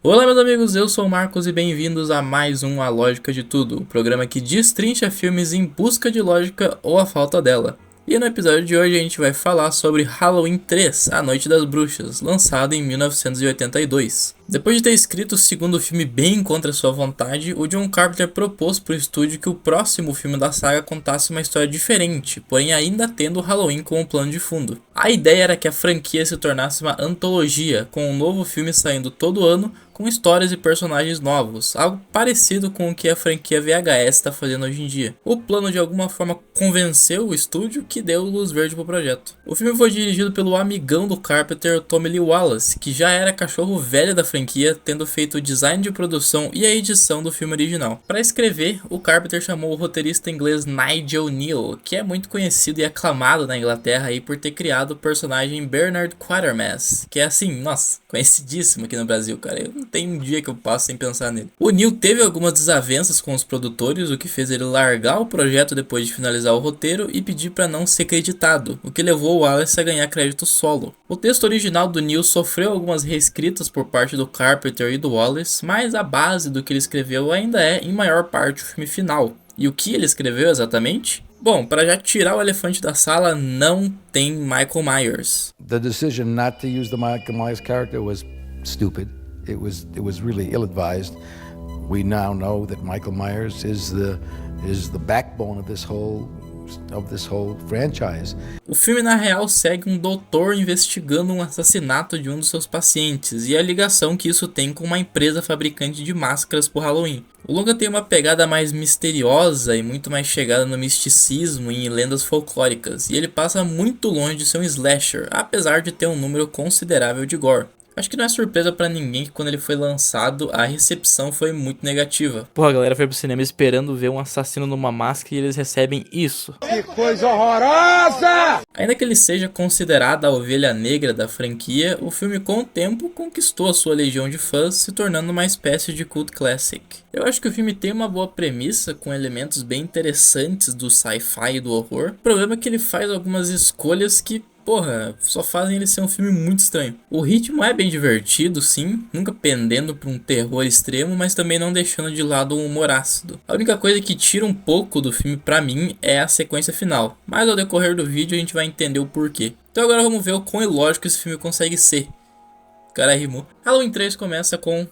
Olá meus amigos, eu sou o Marcos e bem-vindos a mais um A Lógica de Tudo, o programa que destrincha filmes em busca de lógica ou a falta dela. E no episódio de hoje a gente vai falar sobre Halloween 3, A Noite das Bruxas, lançado em 1982. Depois de ter escrito o segundo filme bem contra sua vontade, o John Carpenter propôs para o estúdio que o próximo filme da saga contasse uma história diferente, porém ainda tendo o Halloween como plano de fundo. A ideia era que a franquia se tornasse uma antologia, com um novo filme saindo todo ano, com histórias e personagens novos, algo parecido com o que a franquia VHS está fazendo hoje em dia. O plano de alguma forma convenceu o estúdio, que deu luz verde para o projeto. O filme foi dirigido pelo amigão do Carpenter, Tommy Lee Wallace, que já era cachorro velho da franquia, tendo feito o design de produção e a edição do filme original. Para escrever, o Carpenter chamou o roteirista inglês Nigel Kneale, que é muito conhecido e aclamado na Inglaterra aí por ter criado o personagem Bernard Quatermass, que é assim, nossa, conhecidíssimo aqui no Brasil, cara. Eu não tem um dia que eu passo sem pensar nele. O Neil teve algumas desavenças com os produtores, o que fez ele largar o projeto depois de finalizar o roteiro e pedir para não ser creditado, o que levou o Wallace a ganhar crédito solo. O texto original do Neil sofreu algumas reescritas por parte do Carpenter e do Wallace, mas a base do que ele escreveu ainda é, em maior parte, o filme final. E o que ele escreveu exatamente? Bom, para já tirar o elefante da sala, não tem Michael Myers. The decision not to use the Michael Myers character was stupid. It was really ill-advised. We now know that Michael Myers is the backbone of this whole franchise. O filme na real segue um doutor investigando um assassinato de um dos seus pacientes e a ligação que isso tem com uma empresa fabricante de máscaras por Halloween. O longa tem uma pegada mais misteriosa e muito mais chegada no misticismo e em lendas folclóricas, e ele passa muito longe de ser um slasher, apesar de ter um número considerável de gore. Acho que não é surpresa pra ninguém que quando ele foi lançado, a recepção foi muito negativa. Porra, a galera foi pro cinema esperando ver um assassino numa máscara e eles recebem isso. Que coisa horrorosa! Ainda que ele seja considerado a ovelha negra da franquia, o filme com o tempo conquistou a sua legião de fãs, se tornando uma espécie de cult classic. Eu acho que o filme tem uma boa premissa, com elementos bem interessantes do sci-fi e do horror. O problema é que ele faz algumas escolhas que, porra, só fazem ele ser um filme muito estranho. O ritmo é bem divertido, sim, nunca pendendo para um terror extremo, mas também não deixando de lado um humor ácido. A única coisa que tira um pouco do filme pra mim é a sequência final, mas ao decorrer do vídeo a gente vai entender o porquê. Então agora vamos ver o quão ilógico esse filme consegue ser. O cara rimou. Halloween 3 começa com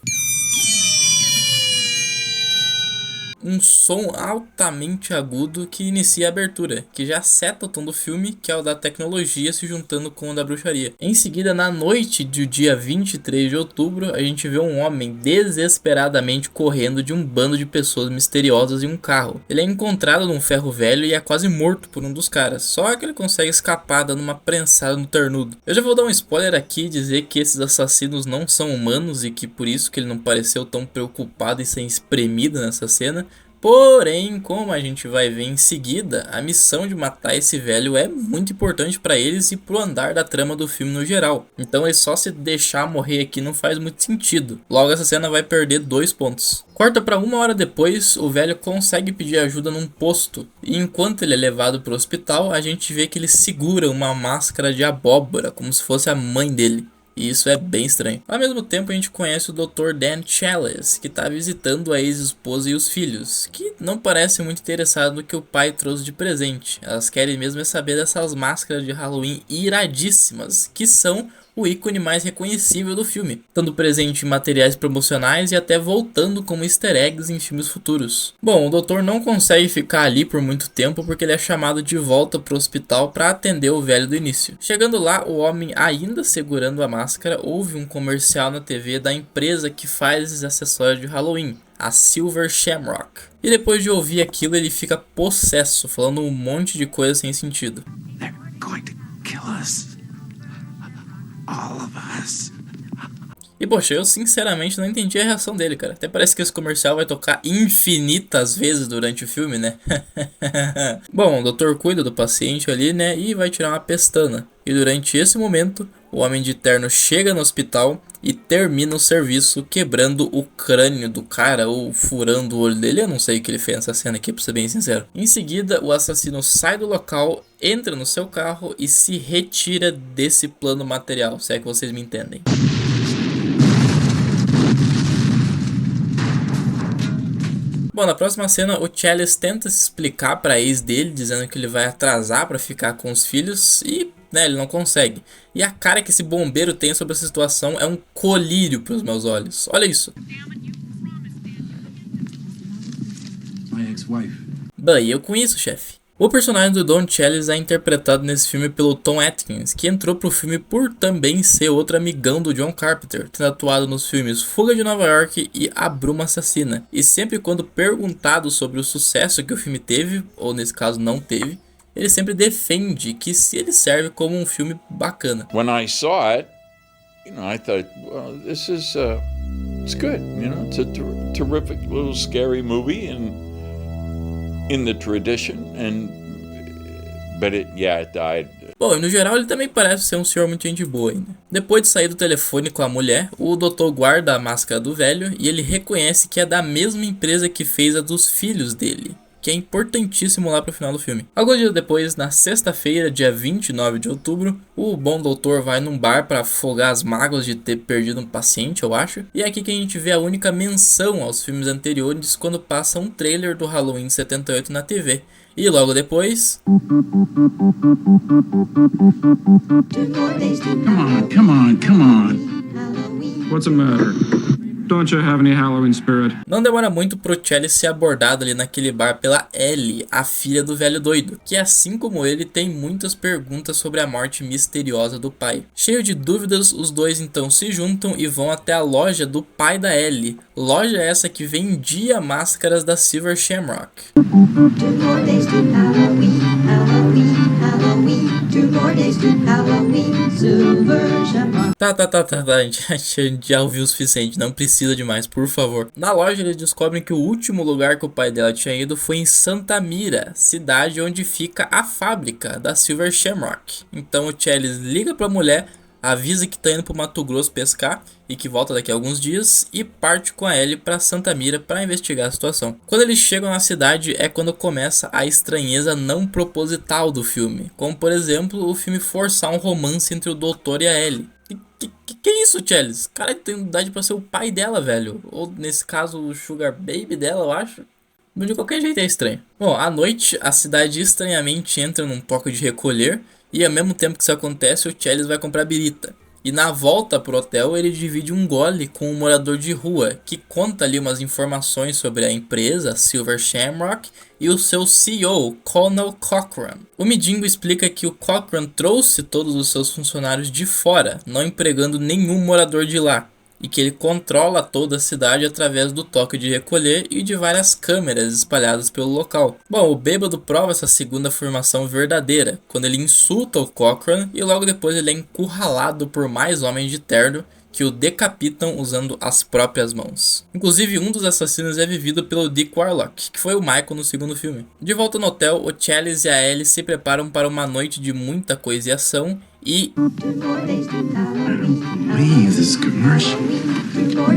um som altamente agudo que inicia a abertura, que já seta o tom do filme, que é o da tecnologia se juntando com o da bruxaria. Em seguida, na noite do dia 23 de outubro, a gente vê um homem desesperadamente correndo de um bando de pessoas misteriosas em um carro. Ele é encontrado num ferro velho e é quase morto por um dos caras, só que ele consegue escapar dando uma prensada no ternudo. Eu já vou dar um spoiler aqui e dizer que esses assassinos não são humanos e que por isso que ele não pareceu tão preocupado em ser espremido nessa cena. Porém, como a gente vai ver em seguida, a missão de matar esse velho é muito importante para eles e pro andar da trama do filme no geral. Então ele só se deixar morrer aqui não faz muito sentido. Logo essa cena vai perder 2 pontos. Corta para 1 hora depois, o velho consegue pedir ajuda num posto. E enquanto ele é levado pro hospital, a gente vê que ele segura uma máscara de abóbora, como se fosse a mãe dele. E isso é bem estranho. Ao mesmo tempo a gente conhece o Dr. Dan Chalice, que está visitando a ex-esposa e os filhos, que não parece muito interessado no que o pai trouxe de presente. Elas querem mesmo é saber dessas máscaras de Halloween iradíssimas, que são o ícone mais reconhecível do filme, estando presente em materiais promocionais e até voltando como easter eggs em filmes futuros. Bom, o doutor não consegue ficar ali por muito tempo porque ele é chamado de volta para o hospital para atender o velho do início. Chegando lá, o homem ainda segurando a máscara, ouve um comercial na TV da empresa que faz esses acessórios de Halloween, a Silver Shamrock. E depois de ouvir aquilo, ele fica possesso, falando um monte de coisa sem sentido. They're going to kill us. All of us. E poxa, eu sinceramente não entendi a reação dele, cara. Até parece que esse comercial vai tocar infinitas vezes durante o filme, né? Bom, o doutor cuida do paciente ali, né? E vai tirar uma pestana. E durante esse momento, o homem de terno chega no hospital e termina o serviço quebrando o crânio do cara ou furando o olho dele. Eu não sei o que ele fez nessa cena aqui, pra ser bem sincero. Em seguida, o assassino sai do local, entra no seu carro e se retira desse plano material, se é que vocês me entendem. Bom, na próxima cena, o Chalice tenta se explicar pra ex dele, dizendo que ele vai atrasar pra ficar com os filhos e, né, ele não consegue. E a cara que esse bombeiro tem sobre essa situação é um colírio pros meus olhos. Olha isso. My ex-wife. Bem, eu com isso, chefe. O personagem do Don Chalice é interpretado nesse filme pelo Tom Atkins, que entrou pro filme por também ser outro amigão do John Carpenter, tendo atuado nos filmes Fuga de Nova York e A Bruma Assassina. E sempre quando perguntado sobre o sucesso que o filme teve, ou nesse caso não teve, ele sempre defende que ele serve como um filme bacana. When I saw it, I thought, well, this is it's good. It's a terrific little scary movie and in the tradition, but it died. Bom, e no geral ele também parece ser um senhor muito gente boa ainda. Depois de sair do telefone com a mulher, o doutor guarda a máscara do velho e ele reconhece que é da mesma empresa que fez a dos filhos dele, que é importantíssimo lá pro final do filme. Alguns dias depois, na sexta-feira, dia 29 de outubro, o bom doutor vai num bar para afogar as mágoas de ter perdido um paciente, eu acho. E é aqui que a gente vê a única menção aos filmes anteriores quando passa um trailer do Halloween 78 na TV. E logo depois... Come on. What's the matter? Don't you have any Halloween spirit? Não demora muito pro Chalice ser abordado ali naquele bar pela Ellie, a filha do velho doido, que assim como ele tem muitas perguntas sobre a morte misteriosa do pai. Cheio de dúvidas, os dois então se juntam e vão até a loja do pai da Ellie, loja essa que vendia máscaras da Silver Shamrock. Tá, a gente já ouviu o suficiente, não precisa de mais, por favor. Na loja eles descobrem que o último lugar que o pai dela tinha ido foi em Santa Mira, cidade onde fica a fábrica da Silver Shamrock. Então o Chalice liga pra mulher, avisa que tá indo pro Mato Grosso pescar e que volta daqui a alguns dias e parte com a Ellie pra Santa Mira para investigar a situação. Quando eles chegam na cidade é quando começa a estranheza não proposital do filme, como por exemplo o filme forçar um romance entre o doutor e a Ellie. Que é isso, Chalice? Cara, tem idade pra ser o pai dela, velho. Ou nesse caso o Sugar Baby dela, eu acho. Mas de qualquer jeito é estranho. Bom, à noite a cidade estranhamente entra num toque de recolher. E ao mesmo tempo que isso acontece, o Chalice vai comprar birita. E na volta pro hotel ele divide um gole com um morador de rua, que conta ali umas informações sobre a empresa Silver Shamrock e o seu CEO, Colonel Cochran. O Midingo explica que o Cochran trouxe todos os seus funcionários de fora, não empregando nenhum morador de lá. E que ele controla toda a cidade através do toque de recolher e de várias câmeras espalhadas pelo local. Bom, o bêbado prova essa segunda afirmação verdadeira, quando ele insulta o Cochran e logo depois ele é encurralado por mais homens de terno que o decapitam usando as próprias mãos. Inclusive, um dos assassinos é vivido pelo Dick Warlock, que foi o Michael no segundo filme. De volta no hotel, o Chalice e a Ellie se preparam para uma noite de muita coisa e ação e... This commercial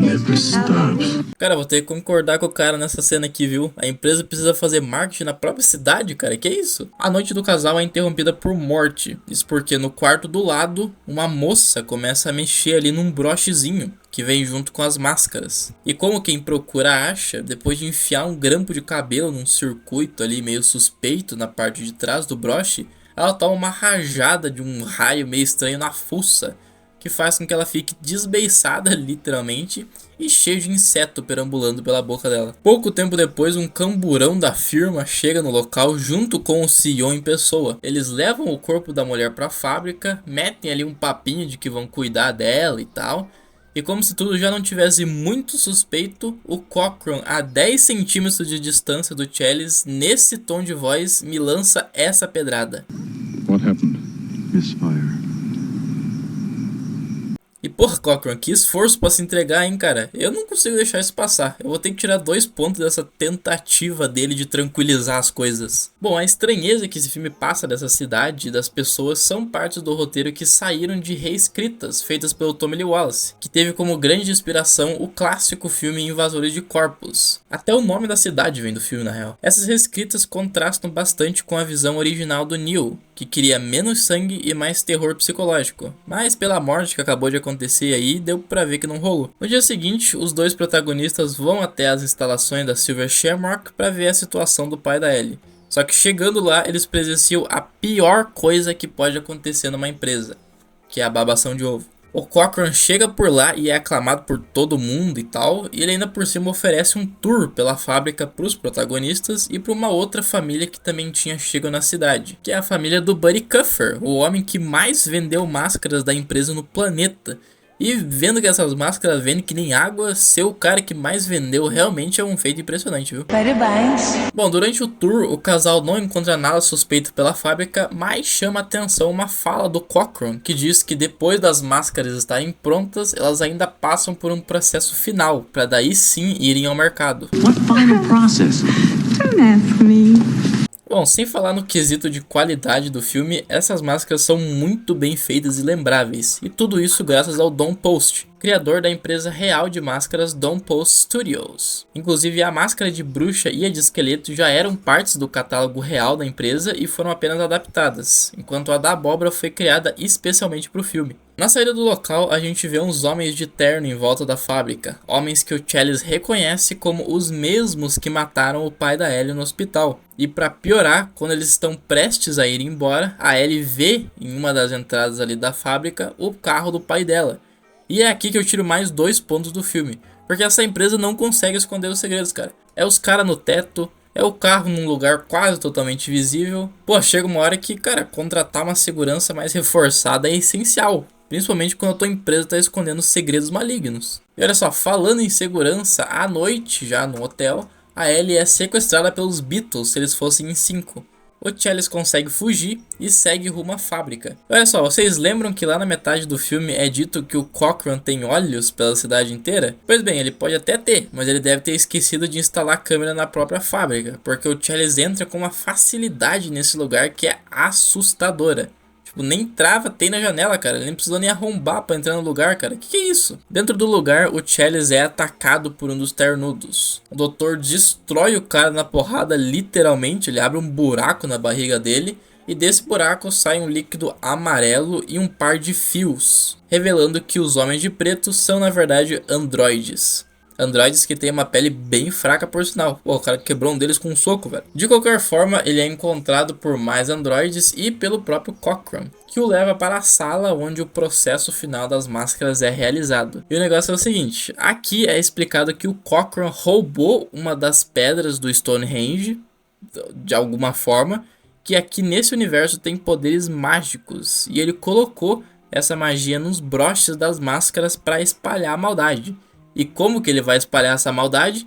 never stops. Cara, vou ter que concordar com o cara nessa cena aqui, viu? A empresa precisa fazer marketing na própria cidade, cara. Que isso? A noite do casal é interrompida por morte. Isso porque no quarto do lado, uma moça começa a mexer ali num brochezinho que vem junto com as máscaras. E como quem procura acha, depois de enfiar um grampo de cabelo num circuito ali meio suspeito na parte de trás do broche, ela toma uma rajada de um raio meio estranho na fuça, que faz com que ela fique desbeiçada literalmente e cheio de inseto perambulando pela boca dela. Pouco tempo depois, um camburão da firma chega no local junto com o CEO em pessoa. Eles levam o corpo da mulher para a fábrica, metem ali um papinho de que vão cuidar dela e tal. E como se tudo já não tivesse muito suspeito, o Cochran, a 10 centímetros de distância do Chalice, nesse tom de voz, me lança essa pedrada. What happened? Misfire. E porra, Cochran, que esforço pra se entregar, hein, cara? Eu não consigo deixar isso passar. Eu vou ter que tirar 2 pontos dessa tentativa dele de tranquilizar as coisas. Bom, a estranheza que esse filme passa dessa cidade e das pessoas são partes do roteiro que saíram de reescritas feitas pelo Tommy Lee Wallace, que teve como grande inspiração o clássico filme Invasores de Corpos. Até o nome da cidade vem do filme, na real. Essas reescritas contrastam bastante com a visão original do Neil, que queria menos sangue e mais terror psicológico. Mas pela morte que acabou de acontecer acontecer aí, deu pra ver que não rolou. No dia seguinte, os dois protagonistas vão até as instalações da Silver Shamrock pra ver a situação do pai da Ellie. Só que chegando lá, eles presenciam a pior coisa que pode acontecer numa empresa, que é a babação de ovo. O Cochran chega por lá e é aclamado por todo mundo e tal, e ele ainda por cima oferece um tour pela fábrica para os protagonistas e para uma outra família que também tinha chegado na cidade, que é a família do Buddy Cuffer, o homem que mais vendeu máscaras da empresa no planeta. E vendo que essas máscaras vendem que nem água, ser o cara que mais vendeu realmente é um feito impressionante, viu? Parabéns! Bom, durante o tour, o casal não encontra nada suspeito pela fábrica, mas chama a atenção uma fala do Cochran, que diz que depois das máscaras estarem prontas, elas ainda passam por um processo final, para daí sim irem ao mercado. What final process? Don't ask me. Bom, sem falar no quesito de qualidade do filme, essas máscaras são muito bem feitas e lembráveis, e tudo isso graças ao Don Post, criador da empresa real de máscaras Don Post Studios. Inclusive a máscara de bruxa e a de esqueleto já eram partes do catálogo real da empresa e foram apenas adaptadas, enquanto a da abóbora foi criada especialmente para o filme. Na saída do local, a gente vê uns homens de terno em volta da fábrica, homens que o Challis reconhece como os mesmos que mataram o pai da Ellie no hospital. E para piorar, quando eles estão prestes a ir embora, a Ellie vê em uma das entradas ali da fábrica o carro do pai dela. E é aqui que eu tiro mais 2 pontos do filme, porque essa empresa não consegue esconder os segredos, cara. É os caras no teto, é o carro num lugar quase totalmente visível. Pô, chega uma hora que, cara, contratar uma segurança mais reforçada é essencial. Principalmente quando a tua empresa está escondendo segredos malignos. E olha só, falando em segurança, à noite já no hotel, a Ellie é sequestrada pelos Beatles se eles fossem em 5. O Challis consegue fugir e segue rumo à fábrica. Olha só, vocês lembram que lá na metade do filme é dito que o Cochran tem olhos pela cidade inteira? Pois bem, ele pode até ter, mas ele deve ter esquecido de instalar câmera na própria fábrica, porque o Challis entra com uma facilidade nesse lugar que é assustadora. Nem trava tem na janela, cara. Ele nem precisou nem arrombar pra entrar no lugar, cara. Que é isso? Dentro do lugar, o Challis é atacado por um dos ternudos. O doutor destrói o cara na porrada, literalmente. Ele abre um buraco na barriga dele. E desse buraco sai um líquido amarelo e um par de fios, revelando que os homens de preto são, na verdade, androides. Androides que tem uma pele bem fraca, por sinal. Pô, o cara quebrou um deles com um soco, velho. De qualquer forma, ele é encontrado por mais androides e pelo próprio Cochran, que o leva para a sala onde o processo final das máscaras é realizado. E o negócio é o seguinte, aqui é explicado que o Cochran roubou uma das pedras do Stonehenge, de alguma forma, que aqui nesse universo tem poderes mágicos, e ele colocou essa magia nos broches das máscaras para espalhar a maldade. E como que ele vai espalhar essa maldade?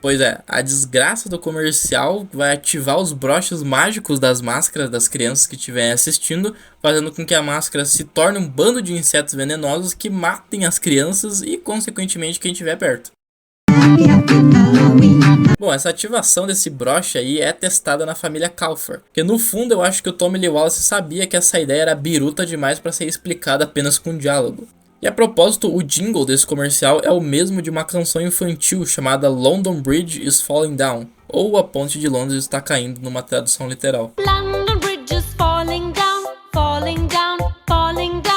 Pois é, a desgraça do comercial vai ativar os broches mágicos das máscaras das crianças que estiverem assistindo, fazendo com que a máscara se torne um bando de insetos venenosos que matem as crianças e, consequentemente, quem estiver perto. Bom, essa ativação desse broche aí é testada na família Calfer, porque no fundo eu acho que o Tommy Lee Wallace sabia que essa ideia era biruta demais para ser explicada apenas com diálogo. E a propósito, o jingle desse comercial é o mesmo de uma canção infantil chamada London Bridge is Falling Down, ou A Ponte de Londres está caindo numa tradução literal. London Bridge is falling down, falling down, falling down.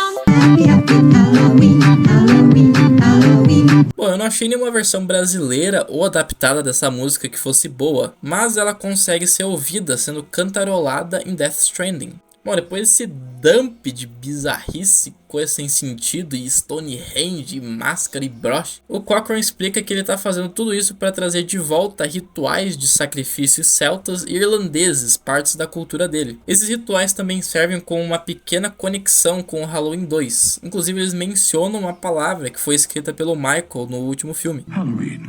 Bom, eu não achei nenhuma versão brasileira ou adaptada dessa música que fosse boa, mas ela consegue ser ouvida sendo cantarolada em Death Stranding. Bom, depois desse dump de bizarrice, coisa sem sentido e Stonehenge, máscara e broche, o Cochran explica que ele tá fazendo tudo isso para trazer de volta rituais de sacrifícios celtas e irlandeses, partes da cultura dele. Esses rituais também servem como uma pequena conexão com o Halloween 2, inclusive eles mencionam uma palavra que foi escrita pelo Michael no último filme. Halloween,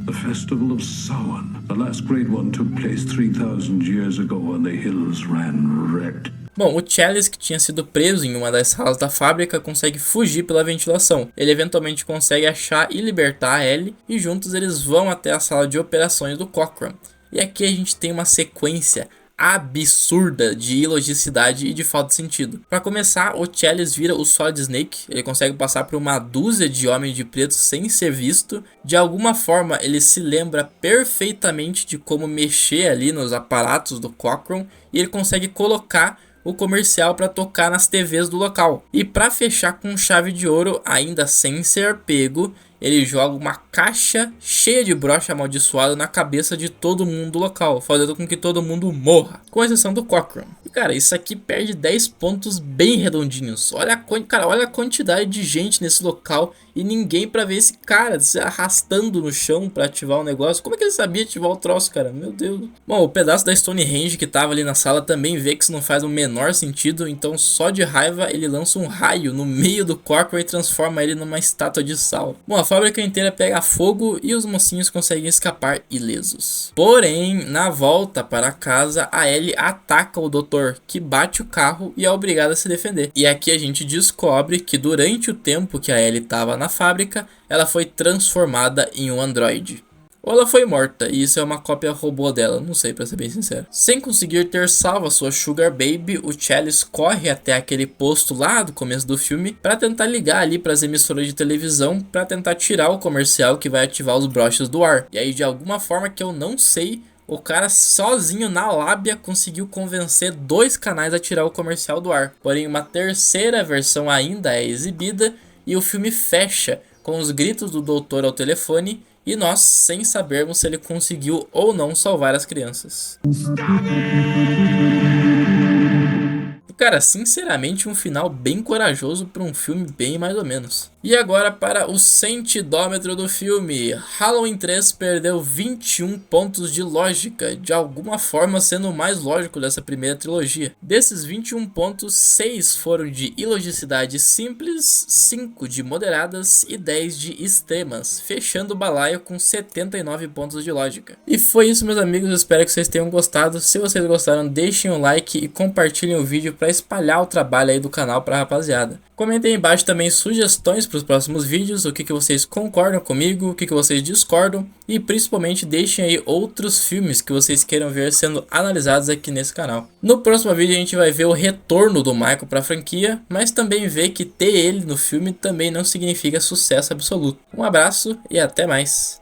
the festival of Samhain. The last great one took place 3,000 years ago and the hills ran red. Bom, o Challis, que tinha sido preso em uma das salas da fábrica, consegue fugir pela ventilação. Ele eventualmente consegue achar e libertar a Ellie, e juntos eles vão até a sala de operações do Cochran. E aqui a gente tem uma sequência absurda de ilogicidade e de falta de sentido. Para começar, o Chalice vira o Solid Snake, ele consegue passar por uma dúzia de Homens de Preto sem ser visto. De alguma forma ele se lembra perfeitamente de como mexer ali nos aparatos do Cochran e ele consegue colocar o comercial para tocar nas TVs do local. E para fechar com chave de ouro, ainda sem ser pego, ele joga uma caixa cheia de brocha amaldiçoada na cabeça de todo mundo do local, fazendo com que todo mundo morra, com exceção do Cochran. E cara, isso aqui perde 10 pontos bem redondinhos. Olha a quantidade de gente nesse local e ninguém pra ver esse cara se arrastando no chão pra ativar o negócio. Como é que ele sabia ativar o troço, cara? Meu Deus. Bom, o pedaço da Stonehenge que tava ali na sala também vê que isso não faz o menor sentido, então só de raiva ele lança um raio no meio do Cochran e transforma ele numa estátua de sal. Bom, a fábrica inteira pega fogo e os mocinhos conseguem escapar ilesos. Porém, na volta para casa, a Ellie ataca o doutor, que bate o carro e é obrigada a se defender. E aqui a gente descobre que durante o tempo que a Ellie estava na fábrica, ela foi transformada em um androide. Ou ela foi morta, e isso é uma cópia robô dela, não sei, pra ser bem sincero. Sem conseguir ter salvo a sua Sugar Baby, o Chalice corre até aquele posto lá do começo do filme pra tentar ligar ali pras emissoras de televisão pra tentar tirar o comercial que vai ativar os broches do ar. E aí, de alguma forma que eu não sei, o cara sozinho na lábia conseguiu convencer 2 canais a tirar o comercial do ar. Porém, uma terceira versão ainda é exibida e o filme fecha com os gritos do doutor ao telefone e nós sem sabermos se ele conseguiu ou não salvar as crianças. Cara, sinceramente um final bem corajoso para um filme bem mais ou menos. E agora para o sentidômetro do filme. Halloween 3 perdeu 21 pontos de lógica, de alguma forma sendo o mais lógico dessa primeira trilogia. Desses 21 pontos, 6 foram de ilogicidade simples, 5 de moderadas e 10 de extremas, fechando o balaio com 79 pontos de lógica. E foi isso, meus amigos, espero que vocês tenham gostado. Se vocês gostaram, deixem um like e compartilhem o vídeo para espalhar o trabalho aí do canal pra rapaziada. Comentem aí embaixo também sugestões para os próximos vídeos, o que vocês concordam comigo, o que vocês discordam e principalmente deixem aí outros filmes que vocês queiram ver sendo analisados aqui nesse canal. No próximo vídeo a gente vai ver o retorno do Michael para a franquia, mas também ver que ter ele no filme também não significa sucesso absoluto. Um abraço e até mais.